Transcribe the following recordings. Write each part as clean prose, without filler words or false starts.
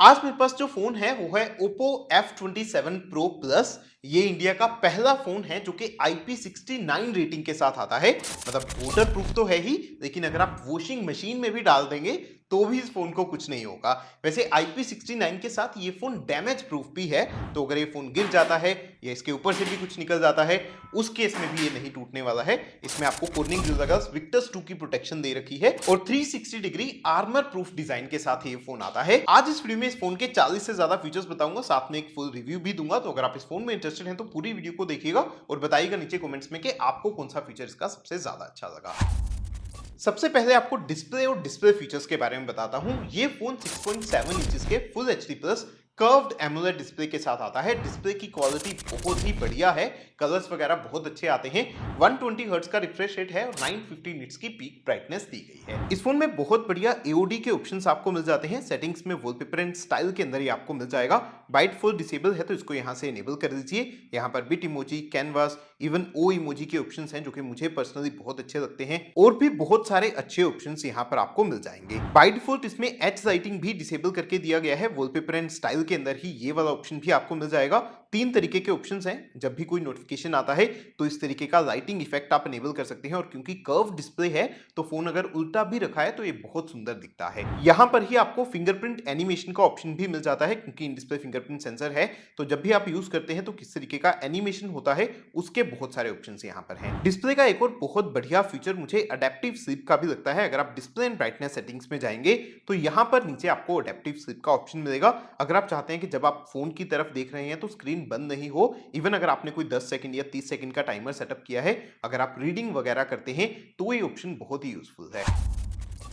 आज मेरे पास जो फ़ोन है वो है Oppo F27 Pro Plus। ये इंडिया का पहला फ़ोन है जो कि IP69 रेटिंग के साथ आता है। मतलब वाटर प्रूफ तो है ही, लेकिन अगर आप वॉशिंग मशीन में भी डाल देंगे तो भी इस फ़ोन को कुछ नहीं होगा। वैसे IP69 के साथ ये फ़ोन डैमेज प्रूफ भी है, तो अगर ये फ़ोन गिर जाता है या इसके ऊपर से भी कुछ निकल जाता है, उस केस में भी ये नहीं टूटने वाला है। इसमें आपको कोर्निंग ग्रिल लगास विक्टर्स 2 की प्रोटेक्शन दे रखी है और 360 डिग्री आर्मर प्रूफ डिजाइन के साथ ये फोन आता है। आज इस वीडियो में इस फोन के 40 से ज्यादा फीचर्स बताऊंगा, साथ में एक फुल रिव्यू भी दूंगा। तो अगर आप इस फोन में इंटरेस्टेड हैं तो पूरी वीडियो को देखिएगा और बताइएगा नीचे कमेंट्स में कि आपको कौन सा फीचर इसका सबसे ज्यादा अच्छा लगा। सबसे पहले आपको डिस्प्ले और डिस्प्ले फीचर्स के बारे में बताता हूं। ये फोन 6.7 इंचेस के full HD plus curved AMOLED display के साथ आता है। डिस्प्ले की क्वालिटी बहुत ही बढ़िया है, कलर्स वगैरह बहुत अच्छे आते हैं। 120 हर्ट्ज का रिफ्रेश रेट है और 950 निट्स की पीक ब्राइटनेस दी गई है। इस फोन में बहुत बढ़िया एओडी के ऑप्शंस आपको मिल जाते हैं। सेटिंग्स में वॉलपेपर एंड स्टाइल के अंदर ही आपको मिल जाएगा। बाइट फुल डिसेबल है तो इसको यहाँ से इनेबल कर दीजिए। यहाँ पर बिट इमोजी, कैनवास, इवन ओ इमोजी के ऑप्शंस हैं जो कि मुझे पर्सनली बहुत अच्छे लगते हैं और भी बहुत सारे अच्छे ऑप्शंस यहाँ पर आपको मिल जाएंगे। बाय डिफॉल्ट इसमें एच लाइटिंग भी डिसेबल करके दिया गया है। वॉलपेपर एंड स्टाइल के अंदर ही ये वाला ऑप्शन भी आपको मिल जाएगा। 3 तरीके के ऑप्शंस हैं। जब भी कोई नोटिफिकेशन आता है तो इस तरीके का लाइटिंग इफेक्ट आप इनेबल कर सकते हैं और क्योंकि कर्व डिस्प्ले है तो फोन अगर उल्टा भी रखा है तो ये बहुत सुंदर दिखता है। यहाँ पर ही आपको फिंगरप्रिंट एनिमेशन का ऑप्शन भी मिल जाता है क्योंकि इन डिस्प्ले फिंगरप्रिंट सेंसर है, तो जब भी आप यूज करते हैं तो किस तरीके का एनिमेशन होता है उसके बहुत सारे ऑप्शन यहाँ पर हैं। डिस्प्ले का एक और बहुत बढ़िया फीचर मुझे अडेप्टिव स्लीप का भी लगता है। अगर आप डिस्प्ले एंड ब्राइटनेस सेटिंग्स में जाएंगे तो यहाँ पर नीचे आपको अडेप्टिव स्लीप का ऑप्शन मिलेगा। अगर आप चाहते हैं कि जब आप फोन की तरफ देख रहे हैं तो स्क्रीन बंद नहीं हो, इवन अगर आपने कोई 10 सेकंड या 30 सेकंड का टाइमर सेटअप किया है, अगर आप रीडिंग वगैरह करते हैं तो ये ऑप्शन बहुत ही यूजफुल है।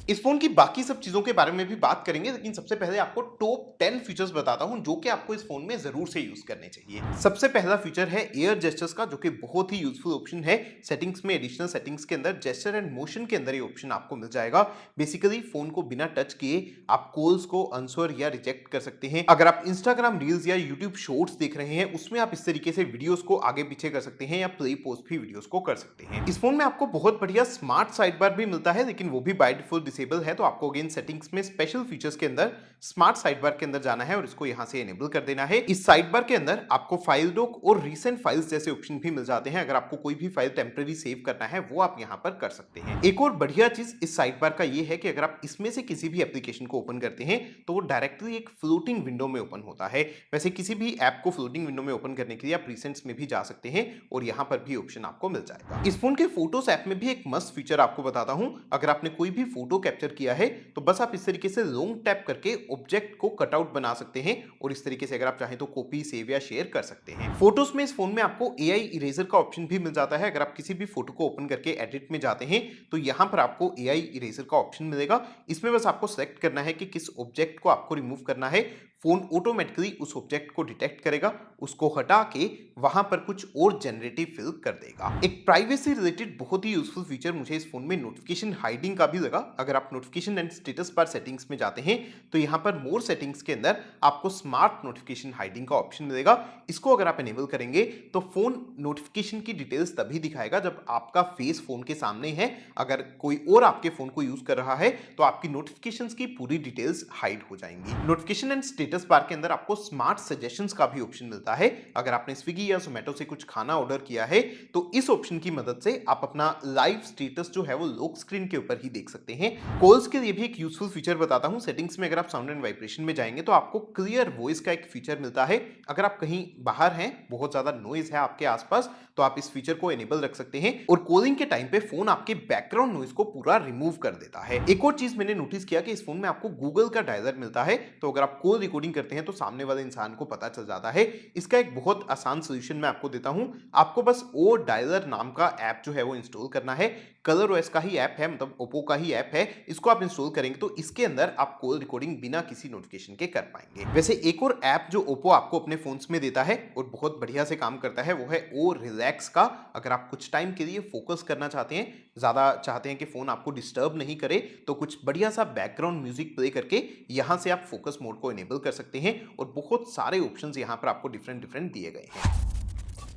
इस फोन की बाकी सब चीजों के बारे में भी बात करेंगे, लेकिन सबसे पहले आपको टॉप 10 फीचर्स बताता हूं जो कि आपको इस फोन में जरूर से यूज करने चाहिए। सबसे पहला फीचर है एयर जेस्चर्स का, जो कि बहुत ही यूजफुल ऑप्शन है। सेटिंग्स में एडिशनल सेटिंग्स के अंदर जेस्चर एंड मोशन के अंदर ये ऑप्शन आपको मिल जाएगा। बेसिकली फोन को बिना टच किए आप कॉल्स को आंसर या रिजेक्ट कर सकते हैं। अगर आप इंस्टाग्राम रील्स या यूट्यूब शॉर्ट्स देख रहे हैं उसमें आप इस तरीके से वीडियोस को आगे पीछे कर सकते हैं या प्ले पॉज भी वीडियोस को कर सकते हैं। इस फोन में आपको बहुत बढ़िया स्मार्ट साइड बार भी मिलता है, लेकिन वो भी बाय डिफॉल्ट डिसेबल है। तो आपको अगेन सेटिंग्स में स्पेशल फीचर्स के अंदर स्मार्ट साइड बार के अंदर जाना है और इसको यहां से एनेबल कर देना है। इस साइड बार के अंदर आपको फाइल डॉक और रीसेंट फाइल्स जैसे ऑप्शन भी मिल जाते हैं। अगर आपको कोई भी फाइल टेम्पररी सेव करना है वो आप यहां पर कर सकते हैं। एक और बढ़िया चीज इस साइड बार का ये है कि अगर आप इसमें से किसी भी एप्लीकेशन को ओपन करते हैं तो वो डायरेक्टली एक फ्लोटिंग विंडो में ओपन होता है। वैसे किसी भी ऐप को फ्लोटिंग विंडो में ओपन करने के लिए आप रिसेंट्स में भी जा सकते हैं और यहां पर भी ऑप्शन आपको मिल जाएगा। इस फोन के फोटोस ऐप में भी एक मस्त फीचर आपको बताता हूं। अगर आपने कोई भी फोटो कैप्चर किया है तो बस आप इस तरीके से लॉन्ग टैप करके ऑब्जेक्ट को कटआउट बना सकते हैं और इस तरीके से अगर आप चाहें तो कॉपी, सेव या शेयर कर सकते हैं। फोटोज में इस फोन में आपको एआई इरेजर का ऑप्शन भी मिल जाता है। अगर आप किसी भी फोटो को ओपन करके एडिट में जाते हैं तो यहां पर आपको एआई इरेजर का ऑप्शन मिलेगा। इसमें बस आपको सेलेक्ट करना है कि किस ऑब्जेक्ट को आपको रिमूव करना है। फोन ऑटोमेटिकली उस ऑब्जेक्ट को डिटेक्ट करेगा, उसको हटा के वहां पर कुछ और जनरेटिव फिल कर देगा। एक प्राइवेसी रिलेटेड बहुत ही यूजफुल फीचर मुझे इस फोन में नोटिफिकेशन हाइडिंग का भी लगा। अगर आप notification and status bar settings में जाते हैं तो यहां पर मोर सेटिंग्स के अंदर आपको स्मार्ट नोटिफिकेशन हाइडिंग का ऑप्शन मिलेगा। इसको अगर आप एनेबल करेंगे तो फोन नोटिफिकेशन की डिटेल्स तभी दिखाएगा जब आपका फेस फोन के सामने है। अगर कोई और आपके फोन को यूज कर रहा है तो आपकी नोटिफिकेशंस की पूरी डिटेल्स हाइड हो जाएंगी। नोटिफिकेशन एंड स्टेटस बार के अंदर आपको स्मार्ट सजेशंस का भी ऑप्शन मिलता है। अगर आपने स्विगी या जोमेटो से कुछ खाना ऑर्डर किया है तो इस ऑप्शन की मदद से आप अपना लाइव स्टेटस जो है वो लॉक स्क्रीन के ऊपर ही देख सकते हैं। कॉल्स के लिए भी एक यूजफुल फीचर बताता हूं। सेटिंग्स में अगर आप साउंड एंड वाइब्रेशन में जाएंगे तो आपको क्लियर वॉइस का एक फीचर मिलता है। अगर आप कहीं बाहर हैं, बहुत ज्यादा नॉइज है आपके आसपास, तो आप इस फीचर को एनेबल रख सकते हैं और कॉलिंग के टाइम पे फोन आपके बैकग्राउंड नॉइज को पूरा रिमूव कर देता है। एक और चीज मैंने नोटिस किया कि इस फोन में आपको गूगल का डायलर मिलता है, तो अगर आप कॉल रिकॉर्डिंग करते हैं तो सामने वाले इंसान को पता चल जाता है। इसका एक बहुत आसान सोल्यूशन मैं आपको देता हूं। आपको बस ओ डायलर नाम का ऐप जो है वो इंस्टॉल करना है। कलर ओएस का ही ऐप है, मतलब ओप्पो का ही ऐप है। इसको आप इंस्टॉल करेंगे तो इसके अंदर आप कॉल रिकॉर्डिंग बिना किसी नोटिफिकेशन के कर पाएंगे। वैसे एक और ऐप जो ओप्पो आपको अपने फोन्स में देता है और बहुत बढ़िया से काम करता है वो है ओ रिलैक्स का। अगर आप कुछ टाइम के लिए फोकस करना चाहते हैं, ज्यादा चाहते हैं कि फोन आपको डिस्टर्ब नहीं करे, तो कुछ बढ़िया सा बैकग्राउंड म्यूजिक प्ले करके यहां से आप फोकस मोड को इनेबल कर सकते हैं और बहुत सारे ऑप्शंस यहां पर आपको डिफरेंट डिफरेंट दिए गए हैं।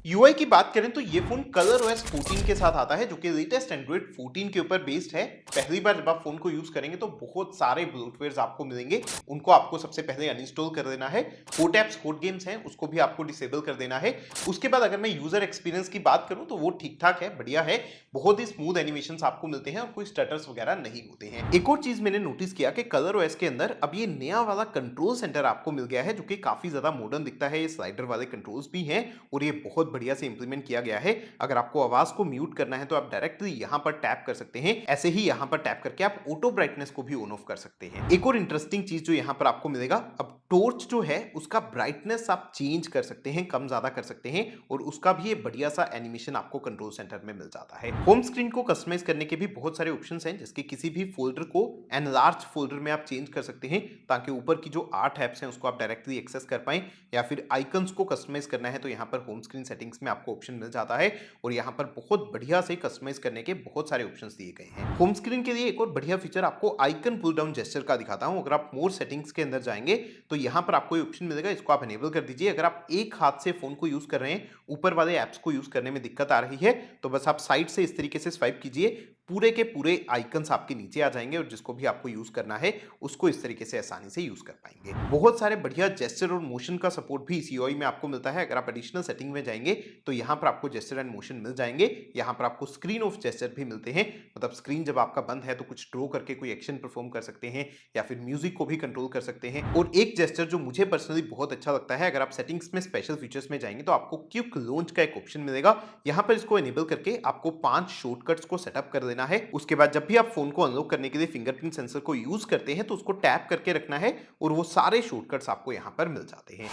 यूआई की बात करें तो ये फोन कलर ओएस 14 के साथ आता है जो कि लेटेस्ट एंड्रॉइड 14 के ऊपर बेस्ड है। पहली बार जब आप फोन को यूज करेंगे तो बहुत सारे ब्लोटवेयर्स आपको मिलेंगे, उनको आपको सबसे पहले अनइंस्टॉल कर देना है। होट एप्स होट गेम्स हैं उसको भी आपको डिसेबल कर देना है। उसके बाद अगर मैं यूजर एक्सपीरियंस की बात करूं तो वो ठीक ठाक है, बढ़िया है, बहुत ही स्मूथ एनिमेशंस आपको मिलते हैं और कोई स्टटर्स वगैरह नहीं होते हैं। एक और चीज मैंने नोटिस किया कि कलर ओएस के अंदर अब ये नया वाला कंट्रोल सेंटर आपको मिल गया है जो कि काफी ज्यादा मॉडर्न दिखता है। ये स्लाइडर वाले कंट्रोल्स भी हैं और ये बहुत बढ़िया से इंप्लीमेंट किया गया है। अगर आपको आवाज को म्यूट करना है तो आप डायरेक्टली यहां पर टैप कर सकते हैं, ऐसे ही यहां पर टैप करके आप ऑटो ब्राइटनेस को भी ऑन ऑफ कर सकते हैं। एक और इंटरेस्टिंग चीज जो यहां पर आपको मिलेगा, अब टॉर्च जो है उसका ब्राइटनेस आप चेंज कर सकते हैं, कम ज्यादा कर सकते हैं और उसका भी एक बढ़िया सा एनिमेशन आपको कंट्रोल सेंटर में मिल जाता है। होम स्क्रीन को कस्टमाइज करने के भी बहुत सारे ऑप्शंस हैं, जिसके किसी भी फोल्डर को एनलार्ज फोल्डर में आप चेंज कर सकते हैं ताकि ऊपर की जो 8 ऐप्स हैं उसको आप डायरेक्टली एक्सेस कर पाएं। या फिर आइकन्स को कस्टमाइज करना है तो यहाँ पर होम स्क्रीन सेटिंग्स में आपको ऑप्शन मिल जाता है और यहाँ पर बहुत बढ़िया से कस्टमाइज करने के बहुत सारे ऑप्शंस दिए गए हैं। होम स्क्रीन के लिए एक और बढ़िया फीचर आपको आइकन पुल डाउन जेस्चर का दिखाता हूं। अगर आप मोर सेटिंग्स के अंदर जाएंगे तो यहाँ पर आपको ऑप्शन मिलेगा, इसको आप एनेबल कर दीजिए। अगर आप एक हाथ से फोन को यूज कर रहे हैं, ऊपर वाले एप्स को यूज करने में दिक्कत आ रही है, तो बस आप साइड से इस तरीके से स्वाइप कीजिए, पूरे के पूरे आइकन्स आपके नीचे आ जाएंगे और जिसको भी आपको यूज करना है उसको इस तरीके से आसानी से यूज कर पाएंगे। बहुत सारे बढ़िया जेस्चर और मोशन का सपोर्ट भी इस यूआई में आपको मिलता है। अगर आप एडिशनल सेटिंग में जाएंगे तो यहाँ पर आपको जेस्चर एंड मोशन मिल जाएंगे। यहाँ पर आपको स्क्रीन ऑफ जेस्चर भी मिलते हैं, मतलब स्क्रीन जब आपका बंद है तो कुछ ड्रॉ करके कोई एक्शन परफॉर्म कर सकते हैं या फिर म्यूजिक को भी कंट्रोल कर सकते हैं। और एक जेस्चर जो मुझे पर्सनली बहुत अच्छा लगता है, अगर आप सेटिंग्स में स्पेशल फीचर्स में जाएंगे तो आपको क्विक लॉन्च का एक ऑप्शन मिलेगा। यहाँ पर इसको एनेबल करके आपको 5 शॉर्टकट्स को सेटअप कर देना है। उसके बाद जब भी आप फोन को अनलॉक करने के लिए फिंगरप्रिंट सेंसर को यूज करते हैं तो उसको टैप करके रखना है और वो सारे शॉर्टकट्स आपको यहाँ पर मिल जाते हैं।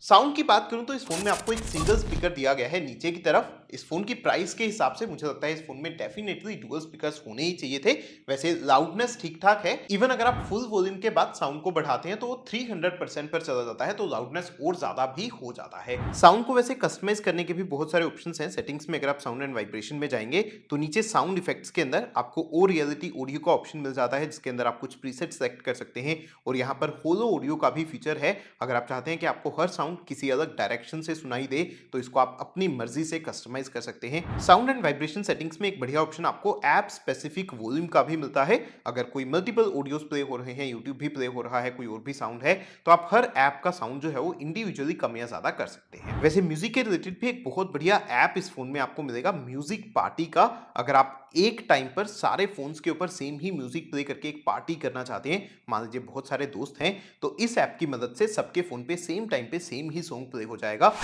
साउंड की बात करूं तो इस फोन में आपको एक सिंगल स्पीकर दिया गया है नीचे की तरफ। इस फोन की प्राइस के हिसाब से मुझे लगता है इस फोन में डेफिनेटली डुअल स्पीकर्स होने ही चाहिए थे। वैसे लाउडनेस ठीक ठाक है, इवन अगर आप फुल वॉल्यूम के बाद साउंड को बढ़ाते हैं तो 300% पर चला जाता है, तो लाउडनेस और ज्यादा भी हो जाता है। साउंड को वैसे कस्टमाइज करने के भी बहुत सारे ऑप्शंस हैं। सेटिंग्स में अगर आप साउंड एंड वाइब्रेशन में जाएंगे तो नीचे साउंड इफेक्ट्स के अंदर आपको ओ रियलिटी ऑडियो का ऑप्शन मिल जाता है, जिसके अंदर आप कुछ प्रीसेट सेलेक्ट कर सकते हैं और यहाँ पर होलो ऑडियो का भी फीचर है। अगर आप चाहते हैं कि आपको हर साउंड किसी अलग डायरेक्शन से सुनाई दे तो इसको आप अपनी मर्जी से कस्टमाइज कर सकते हैं। साउंड एंड वाइब्रेशन सेटिंग्स में एक बढ़िया ऑप्शन आपको ऐप स्पेसिफिक वॉल्यूम का भी मिलता है। अगर कोई मल्टीपल ऑडियोस प्ले हो रहे हैं, यूट्यूब भी प्ले हो रहा है, कोई और भी साउंड है, तो आप हर ऐप का साउंड जो है वो इंडिविजुअली कम या ज्यादा कर सकते हैं। वैसे म्यूजिक के रिलेटेड भी एक बहुत बढ़िया ऐप इस फोन में आपको मिलेगा, म्यूजिक पार्टी का। अगर आप एक टाइम पर सारे फोन्स के ऊपर सेम ही म्यूजिक प्ले करके एक पार्टी करना चाहते हैं, मान लीजिए बहुत सारे दोस्त हैं, तो इस ऐप की मदद से सबके फोन पे सेम टाइम पे सेम ही सॉन्ग प्ले हो जाएगा।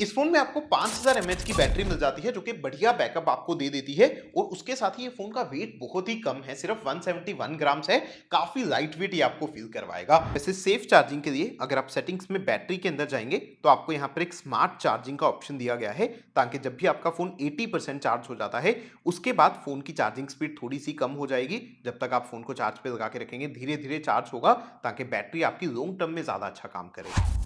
इस फोन में आपको 5000 mAh की बैटरी मिल जाती है जो कि बढ़िया बैकअप आपको दे देती है और उसके साथ ही ये फोन का वेट बहुत ही कम है, सिर्फ 171 ग्राम्स है। काफी लाइट वेट ये आपको फील करवाएगा। वैसे सेफ चार्जिंग के लिए अगर आप सेटिंग्स में बैटरी के अंदर जाएंगे तो आपको यहाँ पर एक स्मार्ट चार्जिंग का ऑप्शन दिया गया है, ताकि जब भी आपका फोन 80% चार्ज हो जाता है उसके बाद फोन की चार्जिंग स्पीड थोड़ी सी कम हो जाएगी। जब तक आप फोन को चार्ज पे लगा के रखेंगे धीरे धीरे चार्ज होगा, ताकि बैटरी आपकी लॉन्ग टर्म में ज्यादा अच्छा काम करे।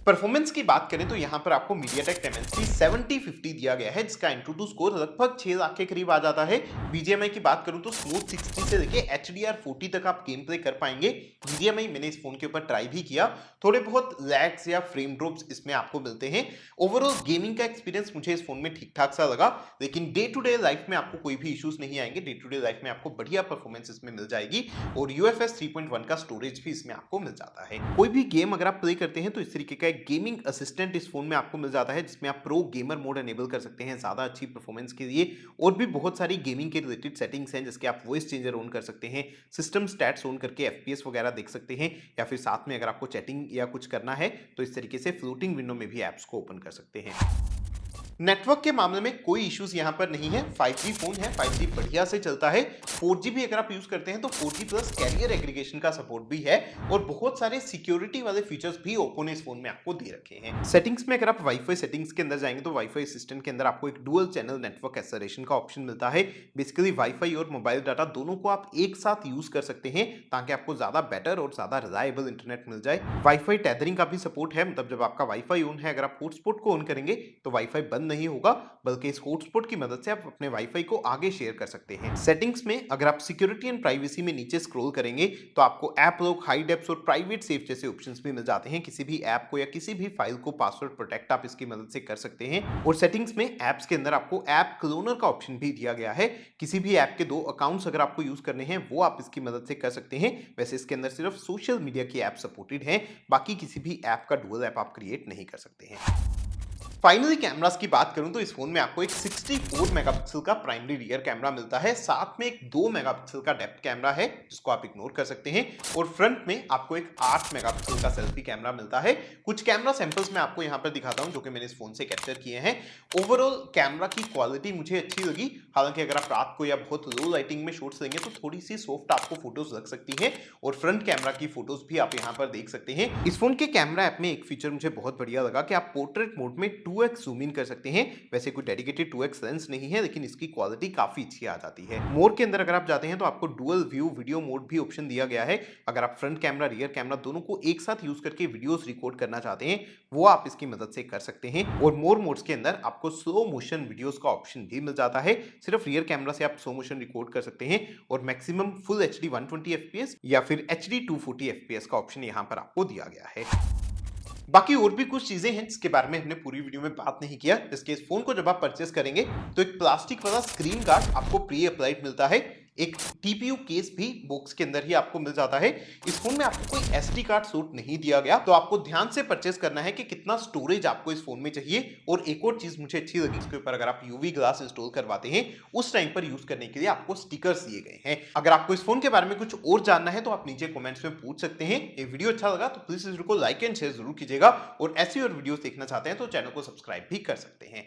परफॉर्मेंस की बात करें तो यहाँ पर आपको MediaTek Dimensity 7050 दिया गया है, जिसका Antutu स्कोर लगभग 6 लाख के करीब आ जाता है। BGMI की बात करूं तो स्मूथ 60 से लेके HDR40 तक आप गेम प्ले कर पाएंगे। BGMI मैंने इस फोन के ऊपर ट्राई भी किया, थोड़े बहुत लैग्स या फ्रेम ड्रॉप्स इसमें आपको मिलते हैं। ओवरऑल गेमिंग का एक्सपीरियंस मुझे इस फोन में ठीक ठाक सा लगा, लेकिन डे टू डे लाइफ में आपको कोई भी इश्यूज नहीं आएंगे। डे टू डे लाइफ में आपको बढ़िया परफॉर्मेंस इसमें मिल जाएगी और UFS 3.1 का स्टोरेज भी इसमें आपको मिल जाता है। कोई भी गेम अगर आप प्ले करते हैं तो इस तरीके का एक गेमिंग असिस्टेंट इस फोन में आपको मिल जाता है, जिसमें आप प्रो गेमर मोड एनेबल कर सकते हैं ज्यादा अच्छी परफॉर्मेंस के लिए। और भी बहुत सारी गेमिंग के रिलेटेड सेटिंग्स हैं, जिसके आप वॉइस चेंजर ऑन कर सकते हैं, सिस्टम स्टैट्स ऑन करके FPS वगैरह देख सकते हैं, या फिर साथ में अगर आपको चैटिंग या कुछ करना है तो इस तरीके से फ्लोटिंग विंडो में भी एप्स को ओपन कर सकते हैं। नेटवर्क के मामले में कोई इश्यूज यहां पर नहीं है, 5G फोन है, 5G बढ़िया से चलता है। 4G भी अगर आप यूज करते हैं तो 4G प्लस कैरियर एग्रीगेशन का सपोर्ट भी है और बहुत सारे सिक्योरिटी वाले फीचर्स भी ओप्पो ने इस फोन में आपको दे रखे हैं। सेटिंग्स में अगर आप वाईफाई सेटिंग्स के अंदर जाएंगे तो वाईफाई असिस्टेंट के अंदर आपको एक डुअल चैनल नेटवर्क एक्सेलरेशन का ऑप्शन मिलता है। बेसिकली वाईफाई और मोबाइल डाटा दोनों को आप एक साथ यूज कर सकते हैं, ताकि आपको ज्यादा बेटर और ज्यादा रिलायबल इंटरनेट मिल जाए। वाईफाई टेथरिंग का भी सपोर्ट है, मतलब जब आपका वाईफाई ऑन है अगर आप हॉटस्पॉट को ऑन करेंगे तो वाईफाई बंद बंद नहीं होगा, बल्कि इस हॉटस्पॉट की मदद से आप अपने वाईफाई को आगे शेयर कर सकते हैं। सेटिंग्स में अगर आप सिक्योरिटी एंड प्राइवेसी में नीचे स्क्रॉल करेंगे तो आपको ऐप लॉक, हाइड ऐप्स और प्राइवेट सेव जैसे ऑप्शंस भी मिल जाते हैं। किसी भी ऐप को या किसी भी फाइल को पासवर्ड प्रोटेक्ट आप इसकी मदद से कर सकते हैं। और सेटिंग्स में ऐप्स के अंदर आपको ऐप क्लोनर का ऑप्शन भी दिया गया है। किसी भी ऐप के 2 अकाउंट्स अगर आपको यूज करने हैं वो आप इसकी मदद से कर सकते हैं। वैसे इसके अंदर सिर्फ सोशल मीडिया की ऐप सपोर्टेड है, बाकी किसी भी ऐप का डुअल ऐप आप क्रिएट नहीं कर सकते हैं। फाइनली कैमरास की बात करूं तो इस फोन में आपको एक 64 मेगापिक्सल का प्राइमरी रियर कैमरा मिलता है, साथ में एक 2 मेगापिक्सल का डेप्थ कैमरा है जिसको आप इग्नोर कर सकते हैं, और फ्रंट में आपको एक 8 मेगापिक्सल का सेल्फी कैमरा मिलता है। कुछ कैमरा सैंपल्स मैं आपको यहां पर दिखाता हूं जो कि मैंने इस फोन से कैप्चर किए हैं। ओवरऑल कैमरा की क्वालिटी मुझे अच्छी लगी। हालांकि अगर आप रात को या बहुत लो लाइटिंग में शॉट्स लेंगे तो थोड़ी सी सॉफ्ट आपको फोटोज लग सकती हैं, और फ्रंट कैमरा की फोटोज भी आप यहां पर देख सकते हैं। इस फोन के कैमरा ऐप में एक फीचर मुझे बहुत बढ़िया लगा कि आप पोर्ट्रेट मोड में 2x जूम इन कर सकते हैं। वैसे कोई डेडिकेटेड 2x लेंस नहीं है, लेकिन इसकी क्वालिटी काफी अच्छी आ जाती है। मोर के अंदर अगर आप जाते हैं तो आपको डुअल व्यू वीडियो मोड भी ऑप्शन दिया गया है। अगर आप फ्रंट कैमरा, रियर कैमरा दोनों को एक साथ यूज करके वीडियोस रिकॉर्ड करना चाहते हैं वो आप इसकी मदद से कर सकते हैं। और मोर मोड्स के अंदर आपको स्लो मोशन वीडियोस का ऑप्शन भी मिल जाता है। सिर्फ रियर कैमरा से आप स्लो मोशन रिकॉर्ड कर सकते हैं, और मैक्सिमम फुल एचडी 120 एफपीएस या फिर एचडी 240 एफपीएस का ऑप्शन यहां पर आपको दिया गया है। बाकी और भी कुछ चीजें हैं जिसके बारे में हमने पूरी वीडियो में बात नहीं किया। जैसे इस फोन को जब आप परचेस करेंगे तो एक प्लास्टिक वाला स्क्रीन गार्ड आपको प्री अप्लाइड मिलता है। एक टीपीयू केस भी बॉक्स के अंदर ही आपको मिल जाता है। इस फोन में आपको कोई एसडी कार्ड स्लॉट नहीं दिया गया, तो आपको ध्यान से परचेस करना है कि कितना स्टोरेज आपको इस फोन में चाहिए। और एक और चीज मुझे अच्छी लगी, इसके ऊपर अगर आप यूवी ग्लास इंस्टॉल करवाते हैं उस टाइम पर यूज करने के लिए आपको स्टिकर्स दिए गए हैं। अगर आपको इस फोन के बारे में कुछ और जानना है तो आप नीचे कमेंट्स में पूछ सकते हैं। ये वीडियो अच्छा लगा तो प्लीज इस वीडियो को लाइक एंड शेयर जरूर कीजिएगा, और ऐसी और वीडियोस देखना चाहते हैं तो चैनल को सब्सक्राइब भी कर सकते हैं।